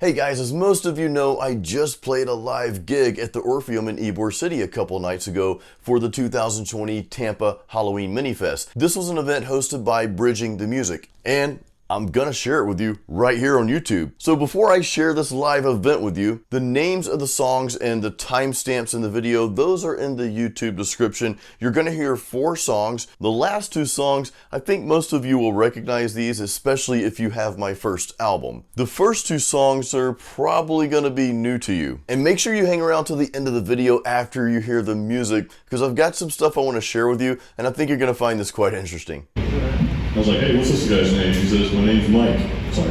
Hey guys, as most of you know, I just played a live gig at the Orpheum in Ybor City a couple nights ago for the 2020 Tampa Halloween Minifist. This was an event hosted by Bridging the Music, and I'm gonna share it with you right here on YouTube. So before I share this live event with you, the names of the songs and the timestamps in the video, those are in the YouTube description. You're gonna hear 4 songs. The last 2 songs, I think most of you will recognize these, especially if you have my first album. The first 2 songs are probably gonna be new to you. And make sure you hang around till the end of the video after you hear the music, because I've got some stuff I wanna share with you, and I think you're gonna find this quite interesting. I was like, hey, what's this guy's name? He says, my name's Mike. Sorry,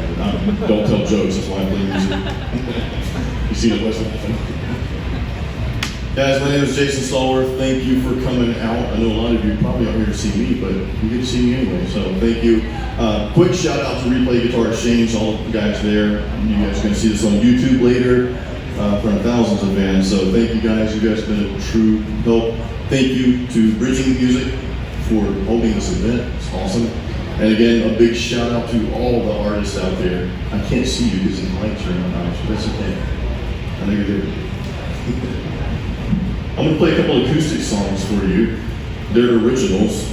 don't tell jokes, that's why I play music. You see the what's laughing. Guys, my name is Jason Stallworth. Thank you for coming out. I know a lot of you probably aren't here to see me, but you get to see me anyway, so thank you. Quick shout out to Replay Guitar Exchange, all the guys there. You guys are going to see this on YouTube later from thousands of bands, so thank you guys. You guys have been a true help. Thank you to Bridging the Music for holding this event. It's awesome. And again, a big shout out to all the artists out there. I can't see you because the lights are not on, but that's okay. I know you're there. I'm going to play a couple of acoustic songs for you. They're originals.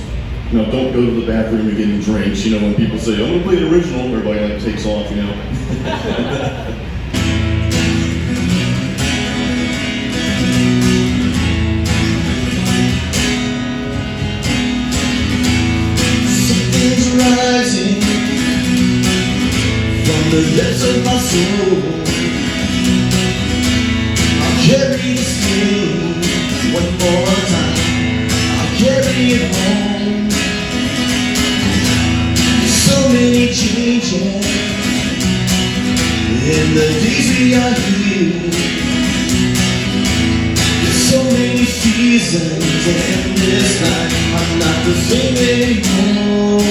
Now, don't go to the bathroom and get any drinks. You know, when people say, I'm going to play an original, everybody like takes off, you know. Rising from the depths of my soul, I'll carry this tune one more time. I'll carry it home. There's so many changes in the days beyond here. There's so many seasons in this night. I'm not the same anymore.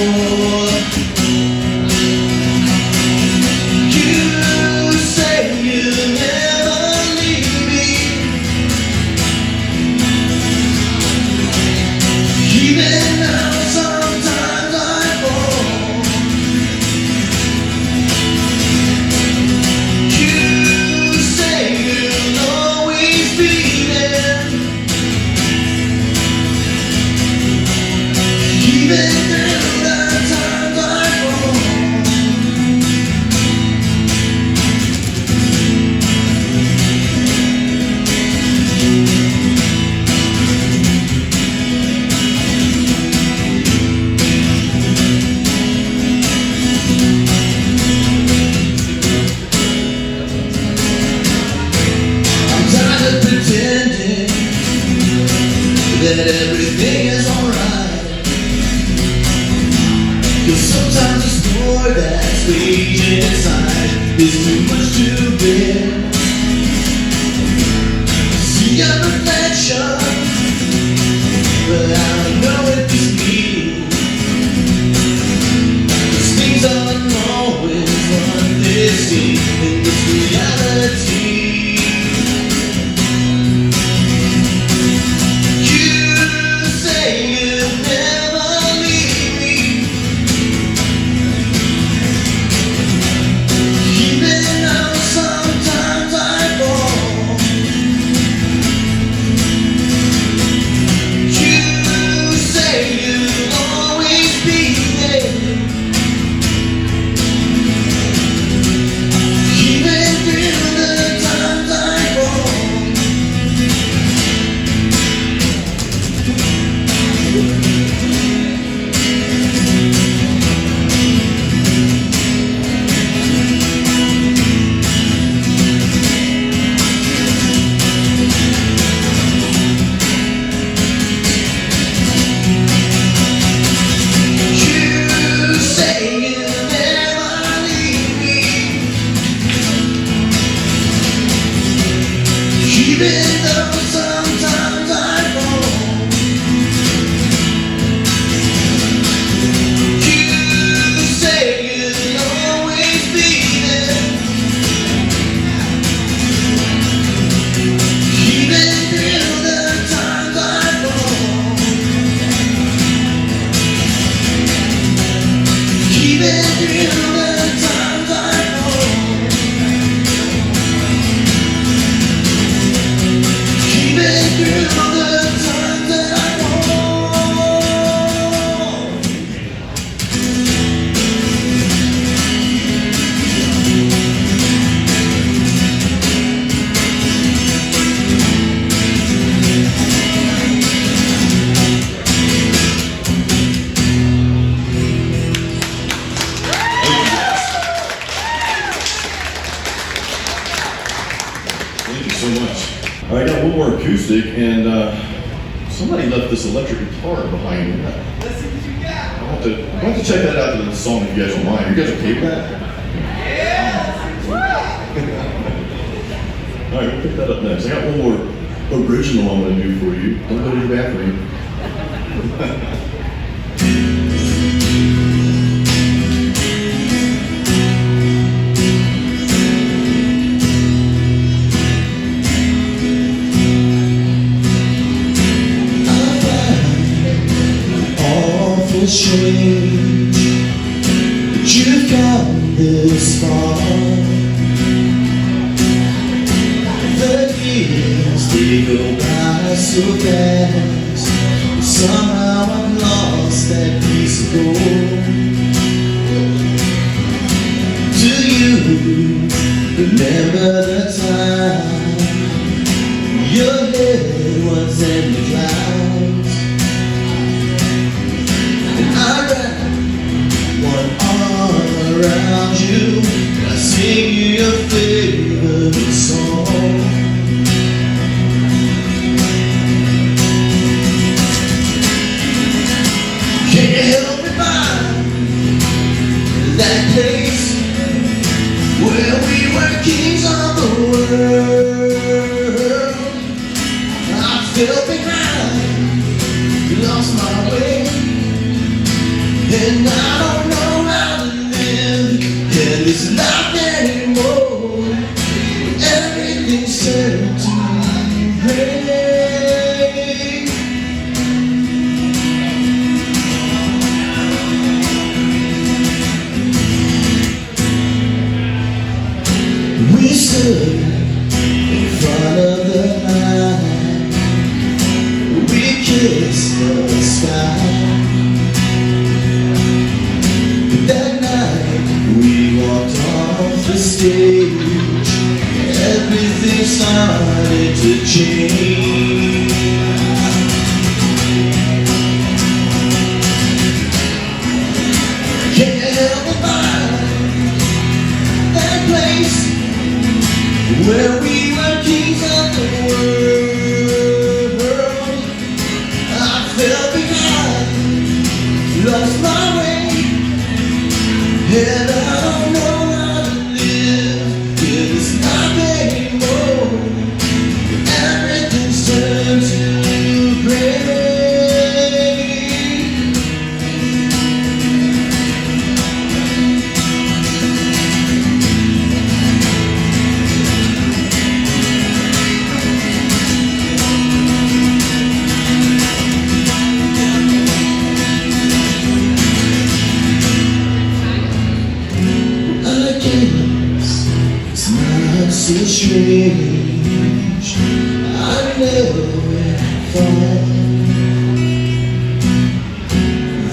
That everything is alright, 'cause sometimes the storm that's raging inside is too much to bear. See a reflection, but I don't know if it's me. 'Cause things aren't always what they seem in this reality. Even though sometimes I fall, you say you'll always be there. Even through the times I fall, even through the times I fall. Thank you so much. All right, I got one more acoustic, and somebody left this electric guitar behind me. Let's see what you got. I'll have to check that out to the song if you guys don't mind. You guys okay with that? All right, we'll pick that up next. I got one more original I'm going to do for you. Don't go to the bathroom. Strange that you've come this far. The years they go by so fast. Somehow I've lost that piece of gold. Do you remember the time your head was in the clouds? I wrap one arm around you, and I sing you your favorite song. Can you help me find that place where we were kings of the world? I fell behind, lost my way, and I don't know how to live in this life anymore. Everything's turned to gray. We stood in front of the light. We kissed the sky. That night we walked off the stage. Everything started to change. Can you help me find that place where we were kings of the world? I fell behind, lost my way, and I don't know how to live in this life anymore. Everything's turned to gray. It's not so strange. I never thought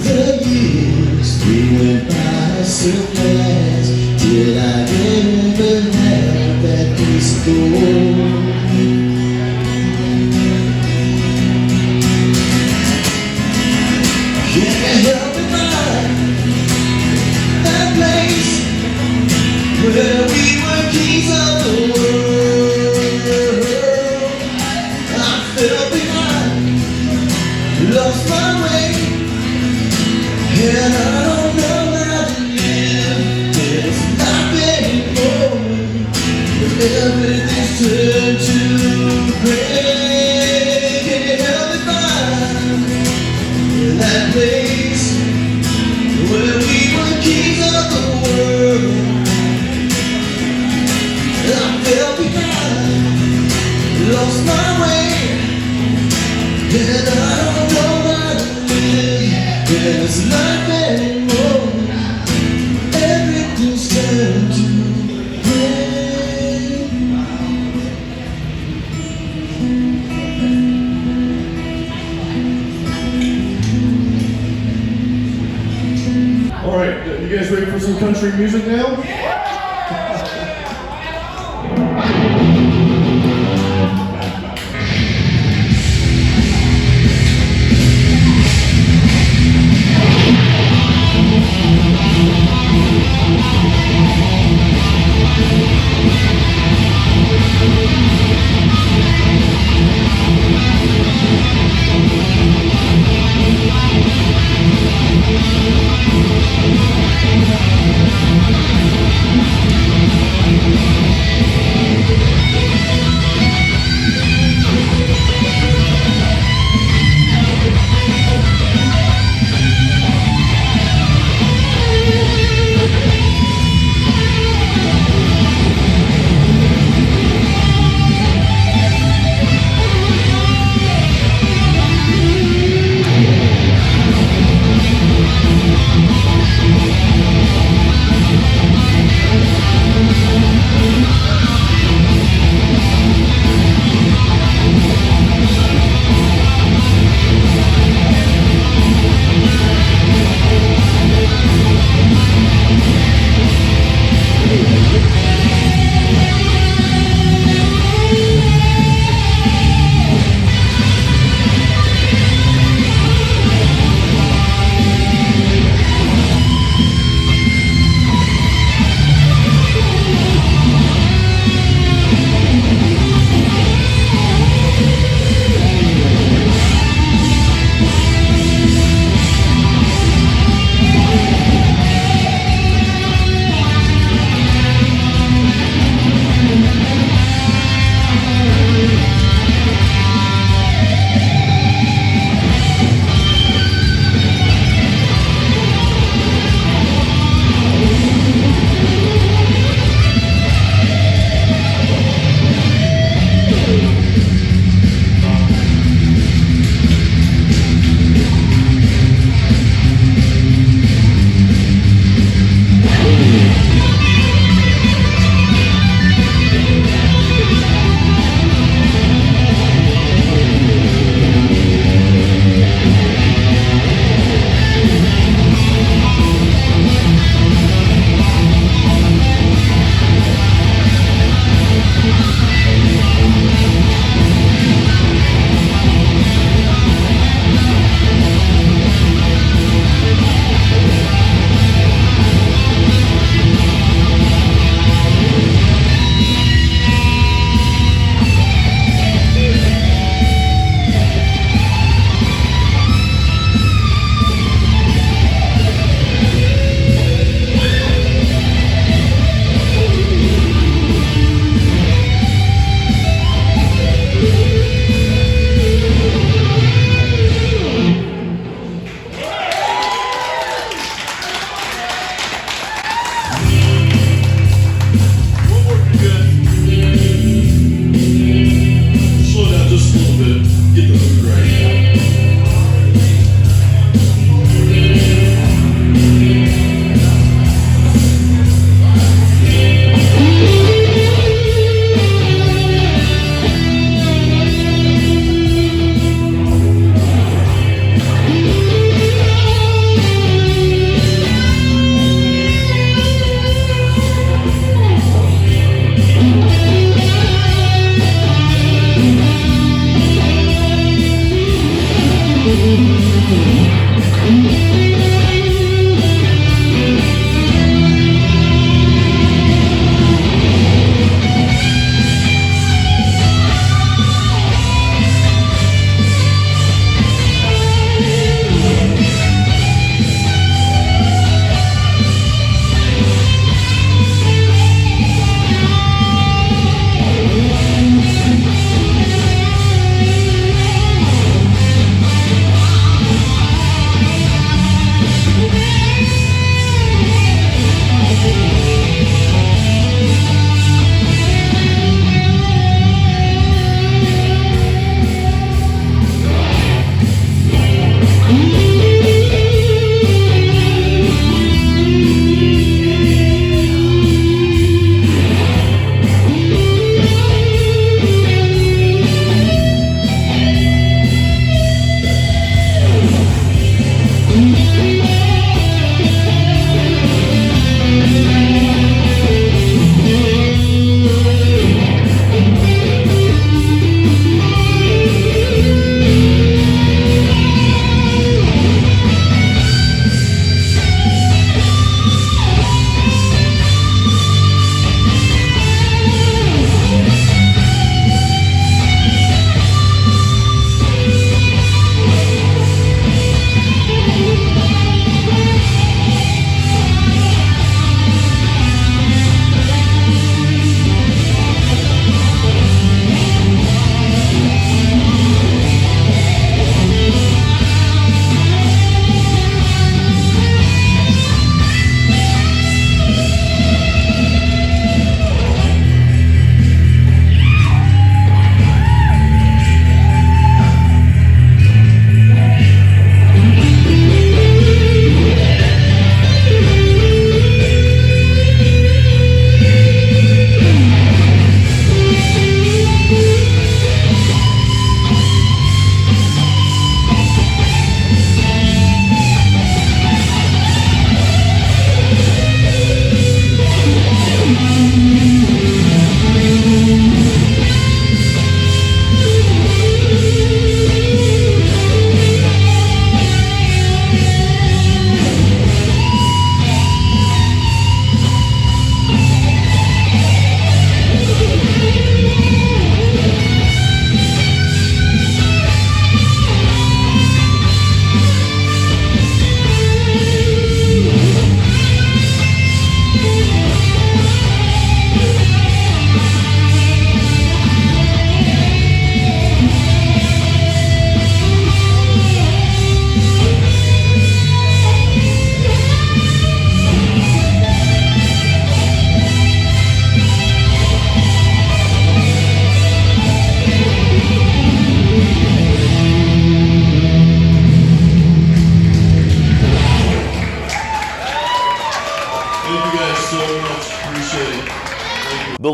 the years they went by so fast. Did I ever have that piece of gold? Can you help me find that place where we were kings of the world? I fell behind, lost my way, and I don't know how to live. There's nothing anymore. Everything's turned to gray. Can you help me find that place where we were kings of the world? I fell behind, lost my way, and I don't know how to live in this life anymore. Everything's turned to gray. All right, you guys ready for some country music now?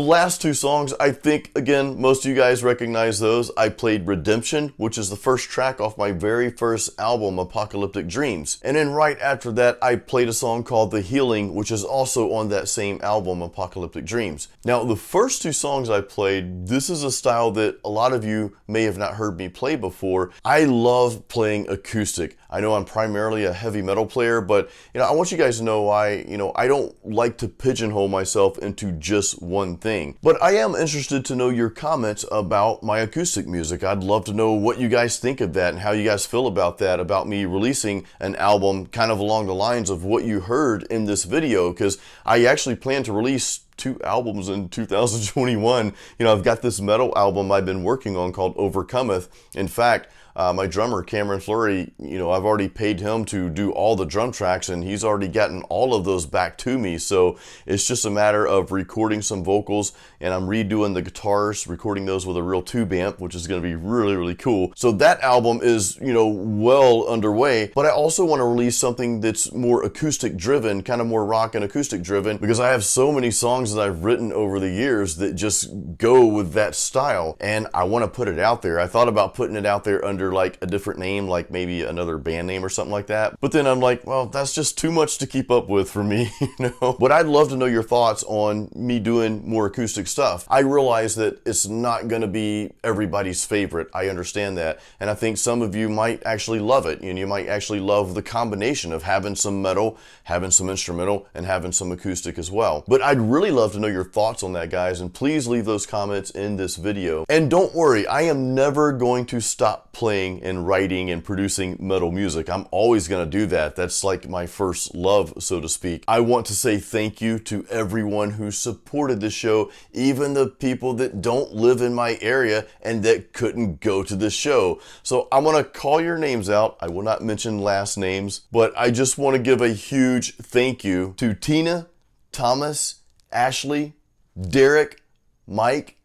last two songs, I think, again, most of you guys recognize those. I played Redemption, which is the first track off my very first album, Apocalyptic Dreams. And then right after that, I played a song called The Healing, which is also on that same album, Apocalyptic Dreams. Now, the first two songs I played, this is a style that a lot of you may have not heard me play before. I love playing acoustic. I know I'm primarily a heavy metal player, but I want you guys to know I don't like to pigeonhole myself into just one thing. But I am interested to know your comments about my acoustic music. I'd love to know what you guys think of that and how you guys feel about that, about me releasing an album kind of along the lines of what you heard in this video, because I actually plan to release 2 albums in 2021. I've got this metal album I've been working on called Overcometh. In fact, my drummer, Cameron Fleury, I've already paid him to do all the drum tracks, and he's already gotten all of those back to me. So it's just a matter of recording some vocals, and I'm redoing the guitars, recording those with a real tube amp, which is going to be really, really cool. So that album is, well underway, but I also want to release something that's more acoustic driven, kind of more rock and acoustic driven, because I have so many songs that I've written over the years that just go with that style, and I want to put it out there. I thought about putting it out there under like a different name, like maybe another band name or something like that. But then I'm like, well, that's just too much to keep up with for me, But I'd love to know your thoughts on me doing more acoustic stuff. I realize that it's not going to be everybody's favorite. I understand that. And I think some of you might actually love it. You might actually love the combination of having some metal, having some instrumental, and having some acoustic as well. But I'd really love to know your thoughts on that, guys. And please leave those comments in this video. And don't worry, I am never going to stop playing and writing and producing metal music. I'm always going to do that. That's like my first love, so to speak. I want to say thank you to everyone who supported this show, even the people that don't live in my area and that couldn't go to this show. So I'm going to call your names out. I will not mention last names, but I just want to give a huge thank you to Tina, Thomas, Ashely, Derek, Mike,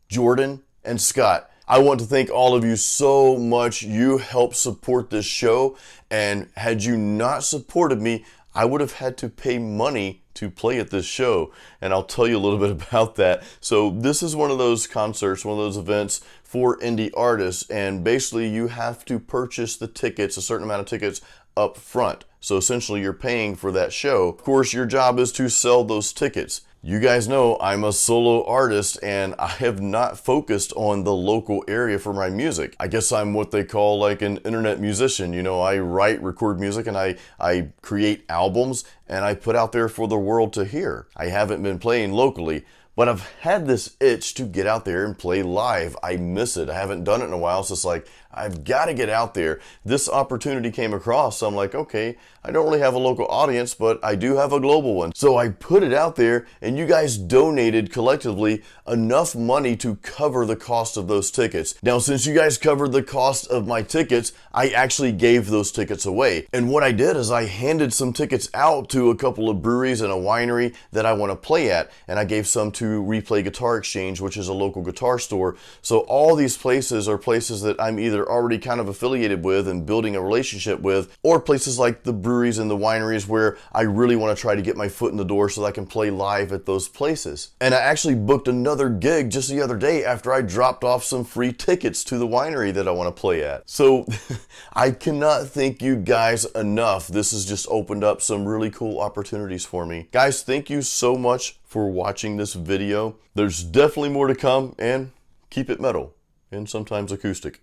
Jordan, and Scott. I want to thank all of you so much. You helped support this show, and had you not supported me, I would have had to pay money to play at this show, and I'll tell you a little bit about that. So this is one of those concerts, one of those events for indie artists, and basically you have to purchase the tickets, a certain amount of tickets, up front. So essentially you're paying for that show. Of course, your job is to sell those tickets. You guys know I'm a solo artist, and I have not focused on the local area for my music. I guess I'm what they call like an internet musician. I write, record music, and I create albums, and I put out there for the world to hear. I haven't been playing locally, but I've had this itch to get out there and play live. I miss it. I haven't done it in a while, so it's like, I've got to get out there. This opportunity came across, so I'm like, okay, I don't really have a local audience, but I do have a global one. So I put it out there, and you guys donated collectively enough money to cover the cost of those tickets. Now, since you guys covered the cost of my tickets, I actually gave those tickets away. And what I did is I handed some tickets out to a couple of breweries and a winery that I want to play at, and I gave some to Replay Guitar Exchange, which is a local guitar store. So all these places are places that I'm either already kind of affiliated with and building a relationship with, or places like the breweries and the wineries where I really want to try to get my foot in the door so that I can play live at those places. And I actually booked another gig just the other day after I dropped off some free tickets to the winery that I want to play at. So I cannot thank you guys enough. This has just opened up some really cool opportunities for me. Guys, thank you so much for watching this video. There's definitely more to come, and keep it metal and sometimes acoustic.